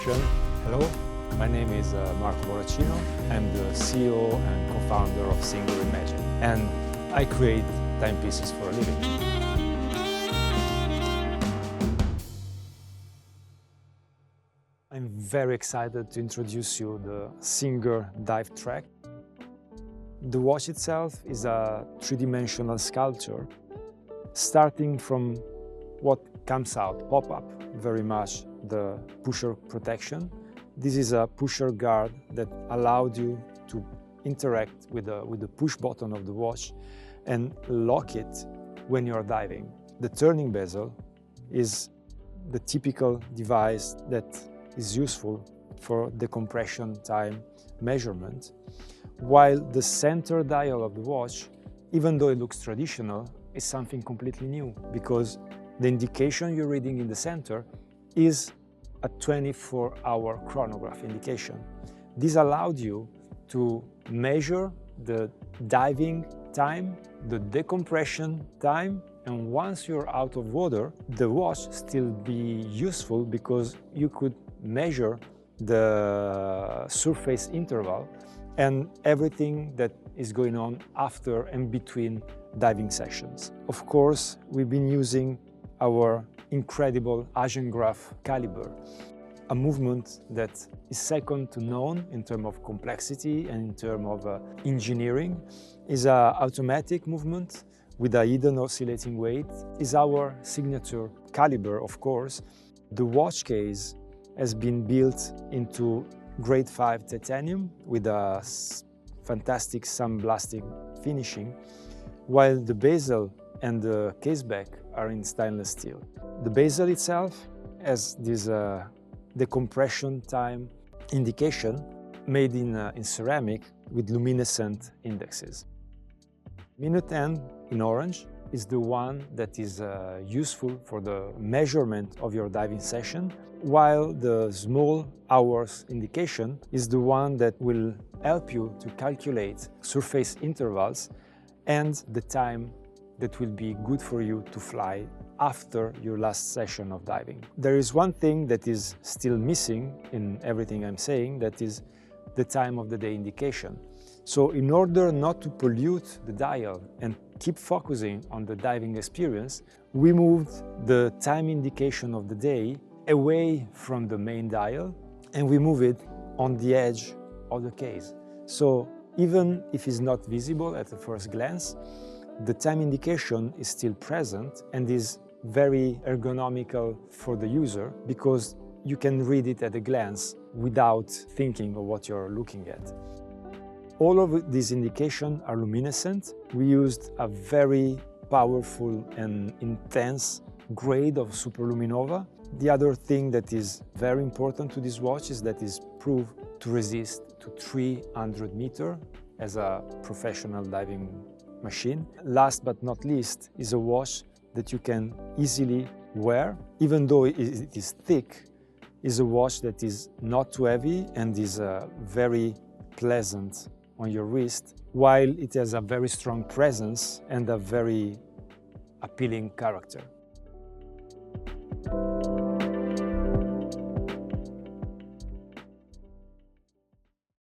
introduction. Hello, my name is Borraccino. I'm the CEO and co-founder of Singer Divetrack, and I create timepieces for a living. I'm very excited to introduce you the Singer Divetrack. The watch itself is a three-dimensional sculpture, starting from what comes out, pop-up, very much the pusher protection. This is a pusher guard that allowed you to interact with the push button of the watch and lock it when you're diving. The turning bezel is the typical device that is useful for decompression time measurement, while the center dial of the watch, even though it looks traditional, is something completely new, because the indication you're reading in the center is a 24-hour chronograph indication. This allowed you to measure the diving time, the decompression time, and once you're out of water, the watch still be useful because you could measure the surface interval and everything that is going on after and between diving sessions. Of course, we've been using our incredible chronograph caliber, a movement that is second to none in terms of complexity and in terms of engineering. Is an automatic movement with a hidden oscillating weight. Is our signature caliber, of course. The watch case has been built into grade 5 titanium with a fantastic sandblasting finishing, while the bezel and the case back are in stainless steel. The bezel itself has this decompression time indication made in ceramic with luminescent indexes. Minute hand in orange is the one that is useful for the measurement of your diving session, while the small hours indication is the one that will help you to calculate surface intervals and the time that will be good for you to fly after your last session of diving. There is one thing that is still missing in everything I'm saying, that is the time of the day indication. So in order not to pollute the dial and keep focusing on the diving experience, we moved the time indication of the day away from the main dial and we move it on the edge of the case. So even if it's not visible at the first glance, the time indication is still present and is very ergonomical for the user because you can read it at a glance without thinking of what you're looking at. All of these indications are luminescent. We used a very powerful and intense grade of superluminova. The other thing that is very important to this watch is that it's proved to resist to 300 meters as a professional diving machine. Last but not least is a watch that you can easily wear. Even though it is thick, is a watch that is not too heavy and is very pleasant on your wrist, while it has a very strong presence and a very appealing character.